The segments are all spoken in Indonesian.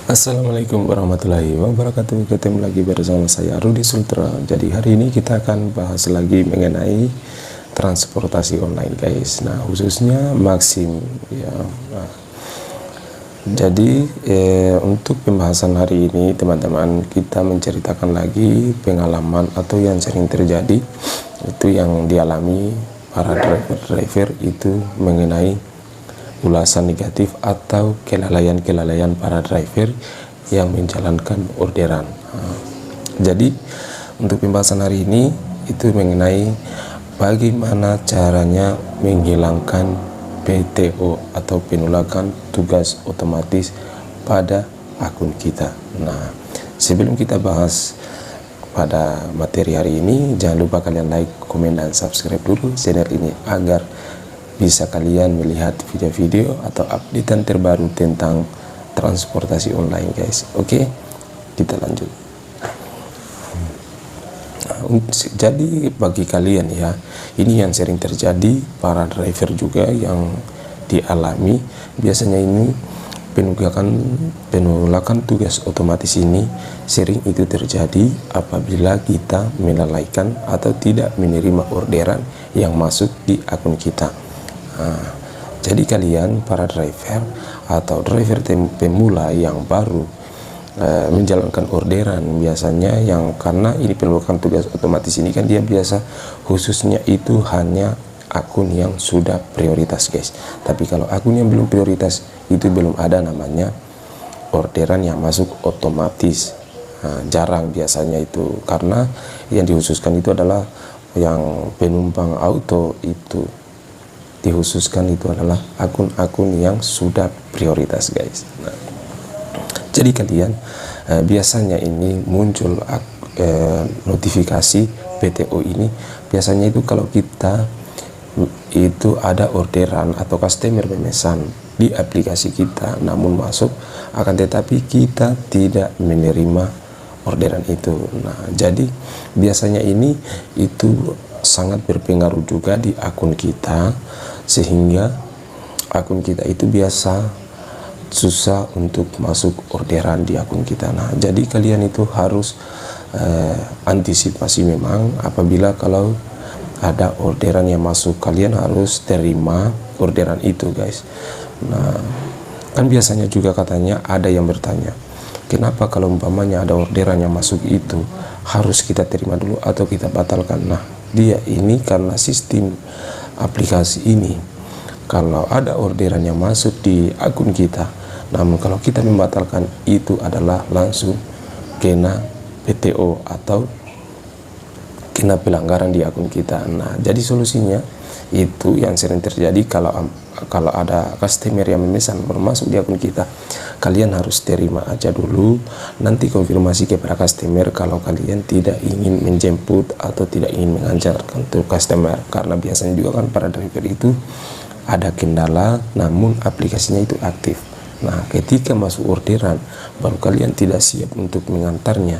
Assalamualaikum warahmatullahi wabarakatuh. Ketemu lagi bersama saya Rudi Sultra. Jadi hari ini kita akan bahas lagi mengenai transportasi online, guys. Nah, khususnya Maxim ya. Nah, jadi untuk pembahasan hari ini, teman-teman, kita menceritakan lagi pengalaman atau yang sering terjadi itu yang dialami para driver itu mengenai ulasan negatif atau kelalaian-kelalaian para driver yang menjalankan orderan. Jadi untuk pembahasan hari ini itu mengenai bagaimana caranya menghilangkan PTO atau penolakan tugas otomatis pada akun kita. Nah, sebelum kita bahas pada materi hari ini, jangan lupa kalian like, komen, dan subscribe dulu channel ini agar bisa kalian melihat video-video atau updatean terbaru tentang transportasi online, guys. Oke, kita lanjut. Jadi bagi kalian ya, ini yang sering terjadi para driver juga yang dialami. Biasanya ini penolakan tugas otomatis ini sering itu terjadi apabila kita melalaikan atau tidak menerima orderan yang masuk di akun kita. Nah, jadi kalian para driver atau driver pemula yang baru menjalankan orderan, biasanya yang karena ini penolakan tugas otomatis ini kan dia biasa khususnya itu hanya akun yang sudah prioritas, guys. Tapi kalau akun yang belum prioritas itu belum ada namanya orderan yang masuk otomatis. Nah, jarang biasanya itu, karena yang dikhususkan itu adalah yang penumpang auto itu dikhususkan itu adalah akun-akun yang sudah prioritas, guys. Nah, jadi kalian biasanya ini muncul notifikasi PTO ini biasanya itu kalau kita itu ada orderan atau customer memesan di aplikasi kita namun masuk, akan tetapi kita tidak menerima orderan itu. Nah, jadi biasanya ini itu sangat berpengaruh juga di akun kita, sehingga akun kita itu biasa susah untuk masuk orderan di akun kita. Nah, jadi kalian itu harus antisipasi memang apabila kalau ada orderan yang masuk, kalian harus terima orderan itu, guys. Nah, kan biasanya juga katanya ada yang bertanya, kenapa kalau umpamanya ada orderan yang masuk itu harus kita terima dulu atau kita batalkan? Nah, dia ini karena sistem aplikasi ini, kalau ada orderan yang masuk di akun kita, namun kalau kita membatalkan itu adalah langsung kena PTO atau kena pelanggaran di akun kita. Nah, jadi solusinya itu yang sering terjadi kalau ada customer yang memesan masuk di akun kita, kalian harus terima aja dulu, nanti konfirmasi kepada customer kalau kalian tidak ingin menjemput atau tidak ingin mengantarkan untuk customer, karena biasanya juga kan para driver itu ada kendala namun aplikasinya itu aktif. Nah, ketika masuk orderan baru kalian tidak siap untuk mengantarnya,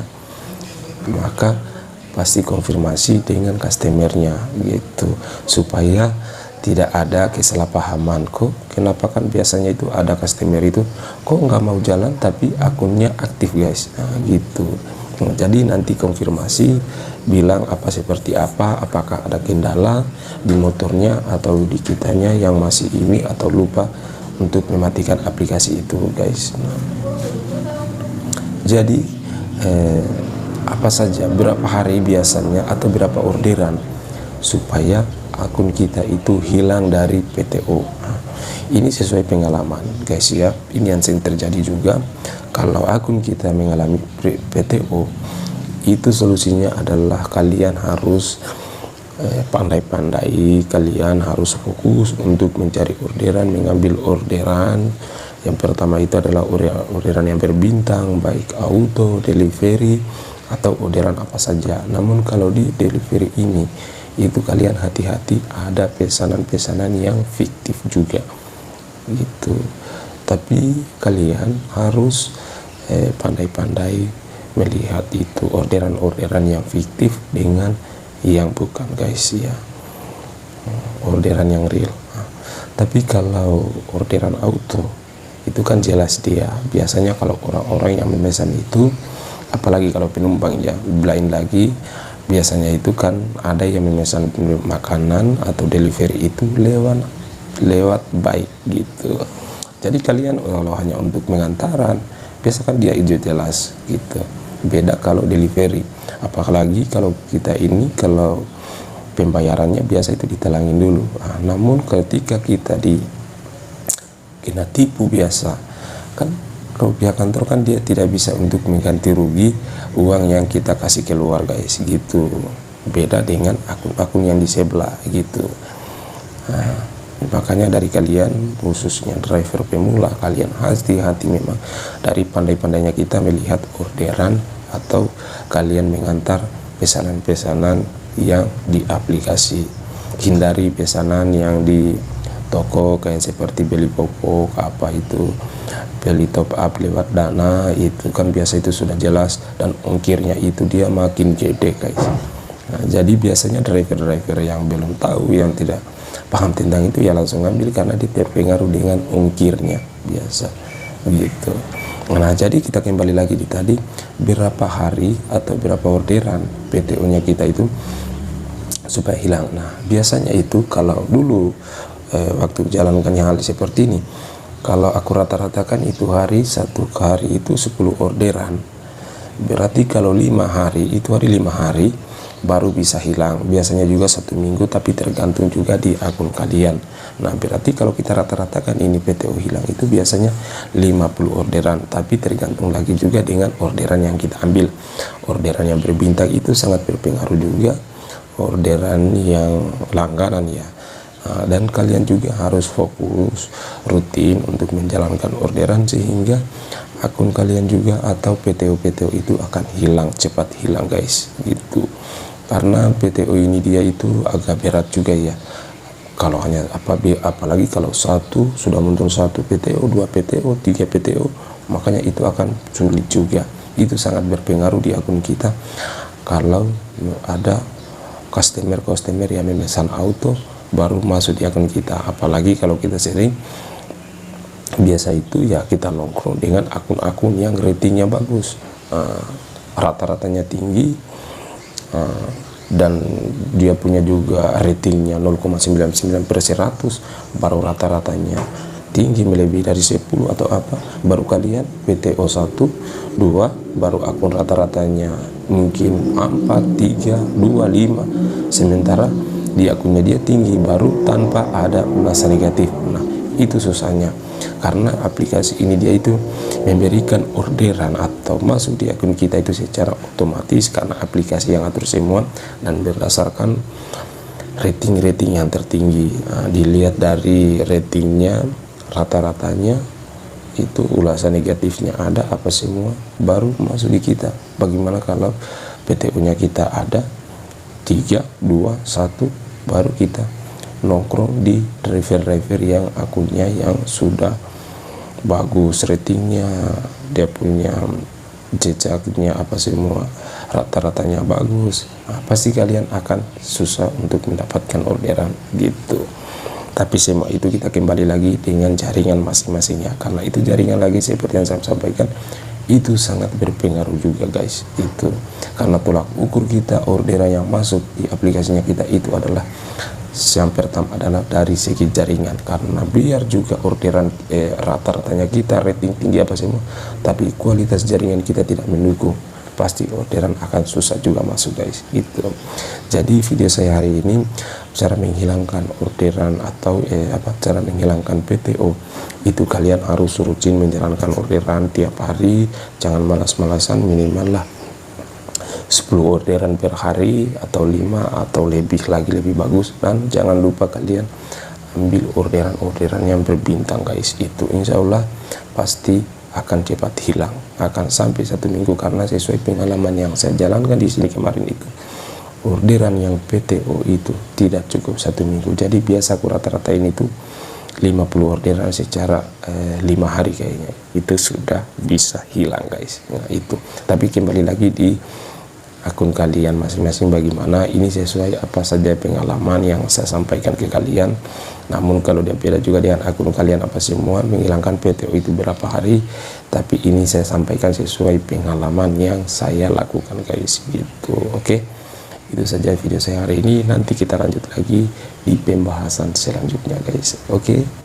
maka pasti konfirmasi dengan customernya gitu, supaya tidak ada kesalahpahaman. Kok kenapa kan biasanya itu ada customer itu kok nggak mau jalan tapi akunnya aktif, guys. Nah, gitu. Nah, jadi nanti konfirmasi bilang apa seperti apa, apakah ada kendala di motornya atau di kitanya yang masih ini atau lupa untuk mematikan aplikasi itu, guys. Nah, jadi apa saja, berapa hari biasanya atau berapa orderan supaya akun kita itu hilang dari PTO. Nah, ini sesuai pengalaman, guys ya. Ini yang sering terjadi juga kalau akun kita mengalami PTO. Itu solusinya adalah kalian harus pandai-pandai, kalian harus fokus untuk mencari orderan, mengambil orderan. Yang pertama itu adalah orderan yang berbintang, baik auto, delivery, atau orderan apa saja. Namun kalau di delivery ini itu kalian hati-hati, ada pesanan-pesanan yang fiktif juga gitu. Tapi kalian harus pandai-pandai melihat itu orderan-orderan yang fiktif dengan yang bukan, guys ya, orderan yang real. Tapi kalau orderan auto itu kan jelas dia. Biasanya kalau orang-orang yang memesan itu, apalagi kalau penumpang ya lain lagi, biasanya itu kan ada yang memesan makanan atau delivery itu lewat baik gitu. Jadi kalian kalau hanya untuk mengantaran, biasa kan dia hijau jelas gitu. Beda kalau delivery, apalagi kalau kita ini kalau pembayarannya biasa itu ditalangin dulu. Namun ketika kita kena tipu biasa kan, kalau pihak kantor kan dia tidak bisa untuk mengganti rugi uang yang kita kasih keluar guys gitu. Beda dengan akun-akun yang di sebelah gitu. Makanya dari kalian, khususnya driver pemula, kalian hati-hati memang dari pandai-pandainya kita melihat orderan atau kalian mengantar pesanan-pesanan yang di aplikasi. Hindari pesanan yang di toko kayak seperti beli popok apa itu, beli top up lewat Dana, itu kan biasa itu sudah jelas dan ongkirnya itu dia makin gede guys. Jadi biasanya driver-driver yang belum tahu, yang tidak paham tentang itu ya langsung ambil karena dia terpengaruh dengan ongkirnya biasa gitu. Nah jadi kita kembali lagi di tadi, berapa hari atau berapa orderan PTO nya kita itu supaya hilang. Nah biasanya itu kalau dulu waktu jalankan hal seperti ini, kalau aku rata-ratakan itu satu hari itu 10 orderan, berarti kalau 5 hari itu 5 hari baru bisa hilang. Biasanya juga 1 minggu, tapi tergantung juga di akun kalian. Nah berarti kalau kita rata-ratakan ini PTO hilang itu biasanya 50 orderan, tapi tergantung lagi juga dengan orderan yang kita ambil. Orderan yang berbintang itu sangat berpengaruh juga, orderan yang langganan ya. Dan kalian juga harus fokus rutin untuk menjalankan orderan sehingga akun kalian juga atau PTO itu akan hilang, cepat hilang guys gitu. Karena PTO ini dia itu agak berat juga ya, kalau hanya apalagi kalau sudah muncul 1 PTO, 2 PTO, 3 PTO, makanya itu akan sulit juga. Itu sangat berpengaruh di akun kita kalau ada customer yang memesan auto baru masuk di akun kita. Apalagi kalau kita sering biasa itu ya kita nongkrong dengan akun-akun yang ratingnya bagus, rata-ratanya tinggi, dan dia punya juga ratingnya 0,99/100, baru rata-ratanya tinggi melebihi dari 10 atau apa, baru kalian PTO 1, 2, baru akun rata-ratanya mungkin 4, 3, 2, 5, sementara di akunnya dia tinggi baru tanpa ada ulasan negatif. Nah itu susahnya karena aplikasi ini dia itu memberikan orderan atau masuk di akun kita itu secara otomatis karena aplikasi yang atur semua dan berdasarkan rating yang tertinggi. Dilihat dari ratingnya, rata-ratanya itu ulasan negatifnya ada apa semua baru masuk di kita. Bagaimana kalau PTO nya kita ada 3, 2, 1, baru kita nongkrong di driver yang akunnya yang sudah bagus ratingnya, dia punya jejaknya apa semua rata-ratanya bagus. Pasti kalian akan susah untuk mendapatkan orderan gitu. Tapi semua itu kita kembali lagi dengan jaringan masing-masingnya, karena itu jaringan lagi seperti yang saya sampaikan itu sangat berpengaruh juga guys. Itu karena tolak ukur kita orderan yang masuk di aplikasinya kita itu adalah yang pertama adalah dari segi jaringan, karena biar juga orderan rata-ratanya kita rating tinggi apa semua, tapi kualitas jaringan kita tidak mendukung, pasti orderan akan susah juga masuk guys gitu. Jadi video saya hari ini cara menghilangkan orderan atau cara menghilangkan PTO itu, kalian harus rutin menjalankan orderan tiap hari, jangan malas-malasan, minimal lah 10 orderan per hari atau 5 atau lebih lagi lebih bagus. Dan jangan lupa kalian ambil orderan-orderan yang berbintang guys, itu insya Allah pasti akan cepat hilang, akan sampai 1 minggu, karena sesuai pengalaman yang saya jalankan di sini kemarin itu orderan yang PTO itu tidak cukup 1 minggu. Jadi biasa aku rata-ratain itu 50 orderan secara 5 hari kayaknya itu sudah bisa hilang guys. Nah itu, tapi kembali lagi di akun kalian masing-masing bagaimana. Ini sesuai apa saja pengalaman yang saya sampaikan ke kalian. Namun kalau dia beda juga dengan akun kalian apa semua, menghilangkan PTO itu berapa hari, tapi ini saya sampaikan sesuai pengalaman yang saya lakukan guys gitu. Oke, itu saja video saya hari ini. Nanti kita lanjut lagi di pembahasan selanjutnya guys. Oke.